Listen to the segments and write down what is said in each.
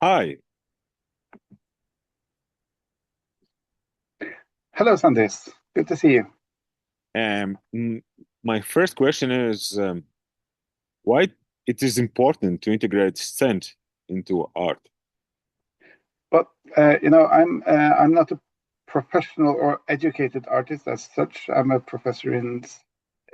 Hi. Hello, Sandis. Good to see you. Um, m- my first question is why it is important to integrate scent into art? But I'm not a professional or educated artist as such. I'm a professor in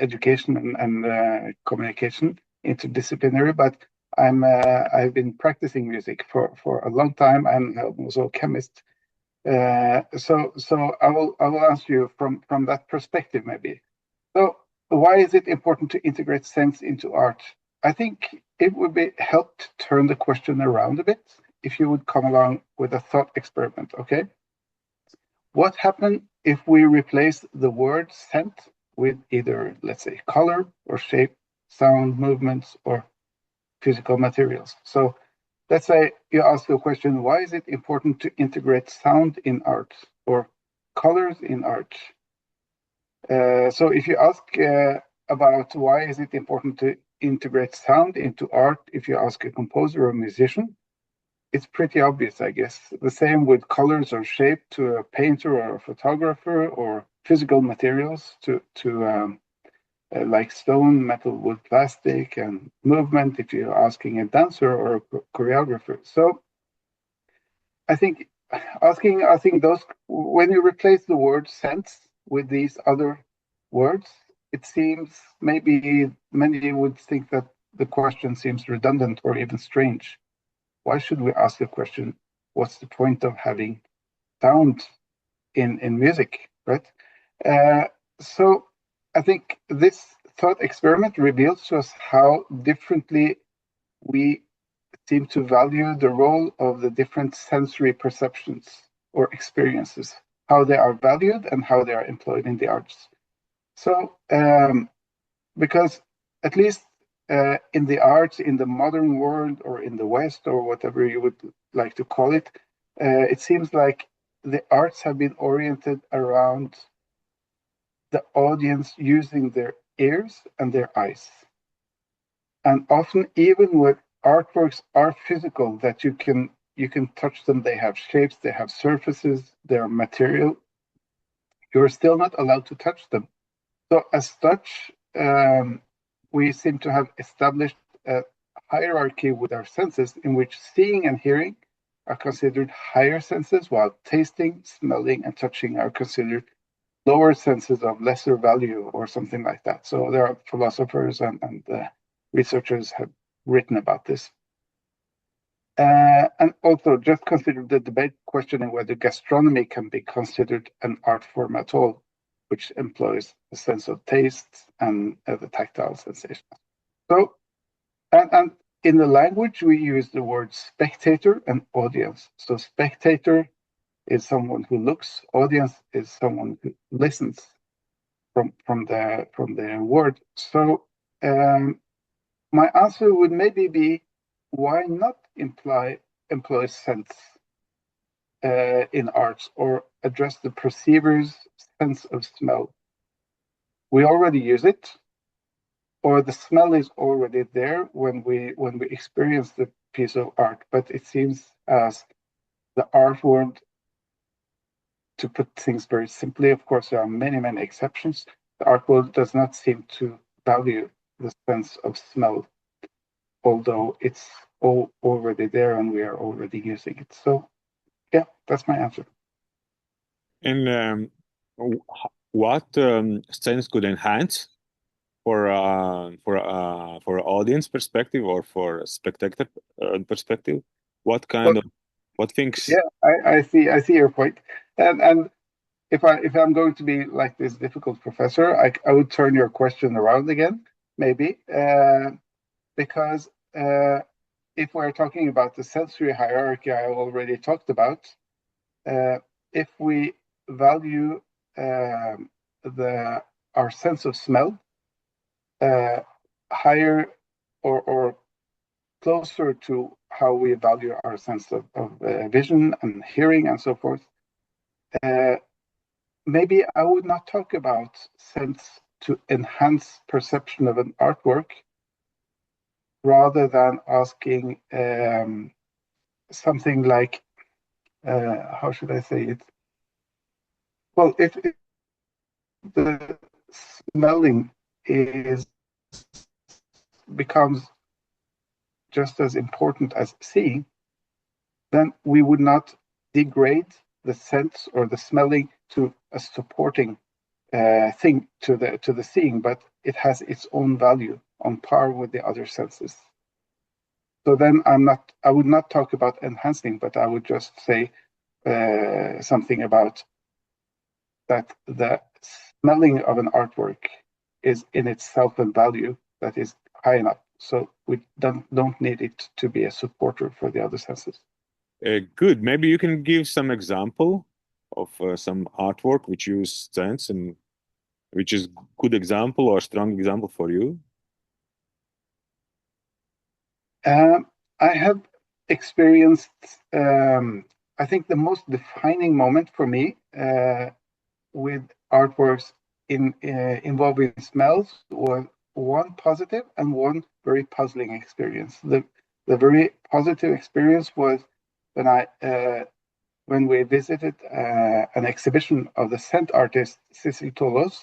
education and communication, interdisciplinary. But I've been practicing music for a long time, and I'm also a chemist. So I will answer you from that perspective, maybe. So why is it important to integrate sense into art? I think it would be help to turn the question around a bit if you would come along with a thought experiment, okay? What happens if we replace the word scent with either, let's say, color or shape, sound, movements, or physical materials? So let's say you ask the question, why is it important to integrate sound in art or colors in art? So if you ask about why is it important to integrate sound into art, if you ask a composer or a musician, it's pretty obvious, I guess. The same with colors or shape to a painter or a photographer, or physical materials to like stone, metal, wood, plastic, and movement if you're asking a dancer or a choreographer. So I think I think those when you replace the word sense with these other words, it seems maybe many would think that the question seems redundant or even strange. Why should we ask the question, what's the point of having sound in music, right? Uh, so I think this thought experiment reveals to us how differently we seem to value the role of the different sensory perceptions or experiences, how they are valued and how they are employed in the arts. So, because at least in the arts, in the modern world, or in the West, or whatever you would like to call it, it seems like the arts have been oriented around the audience using their ears and their eyes. And often, even with artworks are physical, that you can touch them, they have shapes, they have surfaces, they're material, you're still not allowed to touch them. So as such, we seem to have established a hierarchy with our senses in which seeing and hearing are considered higher senses, while tasting, smelling, and touching are considered lower senses of lesser value, or something like that. So there are philosophers and researchers have written about this. And also, just consider the debate questioning whether gastronomy can be considered an art form at all, which employs a sense of taste and the tactile sensation. So, and in the language, we use the word spectator and audience. So, spectator is someone who looks, audience is someone who listens from the word. So, um, my answer would maybe be, why not employ sense in arts, or address the perceiver's sense of smell? We already use it, or the smell is already there when we experience the piece of art. But it seems as the art world, to put things very simply, of course, there are many exceptions. The art world does not seem to value the sense of smell, although it's all already there and we are already using it. So yeah, that's my answer. And what sense could enhance for audience perspective or for spectator perspective? What Well, kind of what things? yeah, I see your point. And if I'm going to be like this difficult professor, I would turn your question around again, maybe, because if we're talking about the sensory hierarchy I already talked about, uh, if we value the our sense of smell uh, higher, or closer to how we value our sense of vision and hearing and so forth, uh, maybe I would not talk about sense to enhance perception of an artwork, rather than asking, something like, how should I say it? Well, if the smelling is becomes just as important as seeing, then we would not degrade the sense or the smelling to a supporting thing to the seeing, but it has its own value on par with the other senses. So then I would not talk about enhancing, but I would just say something about that the smelling of an artwork is in itself a value that is high enough. So we don't need it to be a supporter for the other senses. Good. Maybe you can give some example of some artwork which use sense and which is good example or strong example for you. I have experienced, I think the most defining moment for me with artworks involving smells was one positive and one very puzzling experience. The very positive experience was when I when we visited an exhibition of the scent artist Cecil Tolos.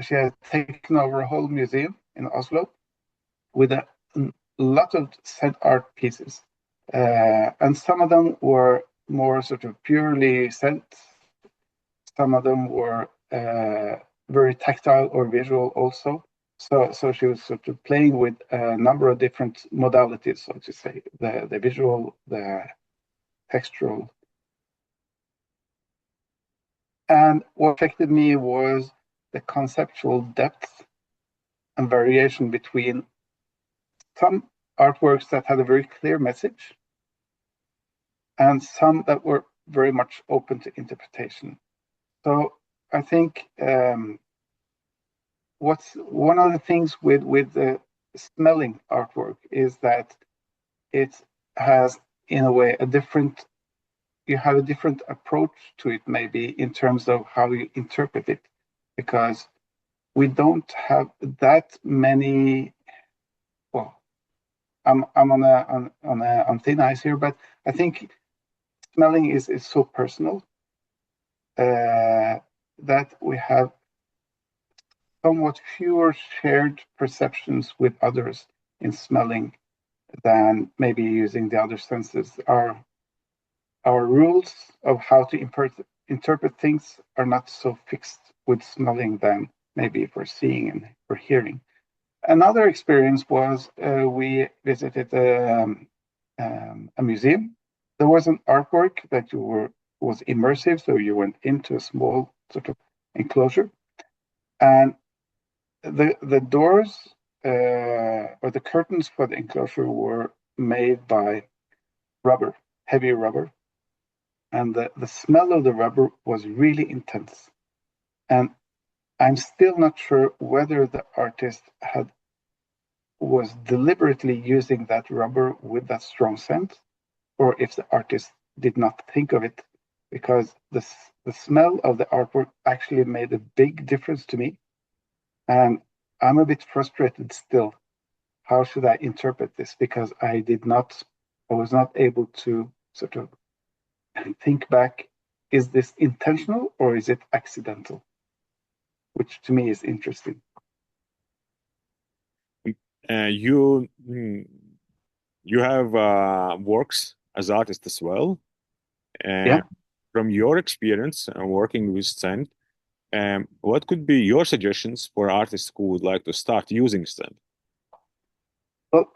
She had taken over a whole museum in Oslo with a lot of scent art pieces, and some of them were more sort of purely scent. Some of them were very tactile or visual also. So she was sort of playing with a number of different modalities, so to say, the visual, the textural. And what affected me was the conceptual depth and variation between some artworks that had a very clear message and some that were very much open to interpretation. So I think what's one of the things with the smelling artwork is that it has, in a way, you have a different approach to it, maybe in terms of how you interpret it, because we don't have that many. Well, I'm on thin ice here, but I think smelling is so personal that we have somewhat fewer shared perceptions with others in smelling than maybe using the other senses. Our rules of how to interpret things are not so fixed with smelling than maybe for seeing and for hearing. Another experience was we visited a museum. There was an artwork that was immersive, so you went into a small sort of enclosure, and the doors or the curtains for the enclosure were made by rubber, heavy rubber, and the smell of the rubber was really intense. And I'm still not sure whether the artist was deliberately using that rubber with that strong scent, or if the artist did not think of it, because the smell of the artwork actually made a big difference to me. And I'm a bit frustrated still. How should I interpret this? Because I was not able to sort of think back, is this intentional or is it accidental? Which to me is interesting. You you have works as artist as well. Yeah. From your experience working with scent, what could be your suggestions for artists who would like to start using scent? Well,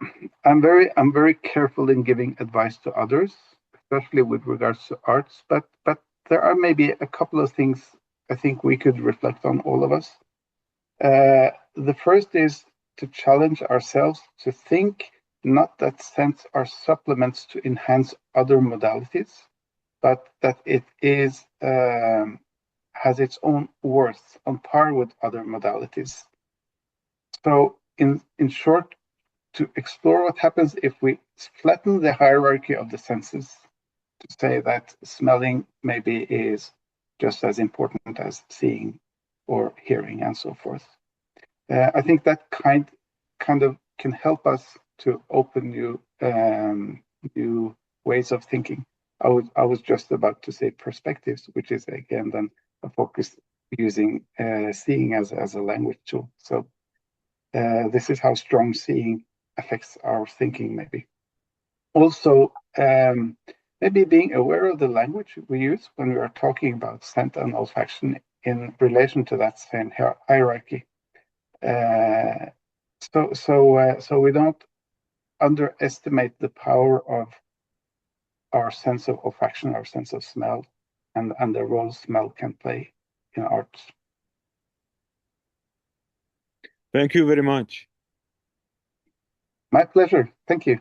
I'm very careful in giving advice to others, especially with regards to arts. But there are maybe a couple of things I think we could reflect on, all of us. The first is to challenge ourselves to think not that scents are supplements to enhance other modalities, but that it is has its own worth on par with other modalities. So, in short, to explore what happens if we flatten the hierarchy of the senses, to say that smelling maybe is just as important as seeing or hearing and so forth. I think that kind of can help us to open new new ways of thinking. I was just about to say perspectives, which is again then a focus using seeing as a language tool. So this is how strong seeing affects our thinking, maybe. Also, maybe being aware of the language we use when we are talking about scent and olfaction in relation to that same hierarchy. So we don't underestimate the power of our sense of olfaction, our sense of smell, and the role smell can play in art. Thank you very much. My pleasure. Thank you.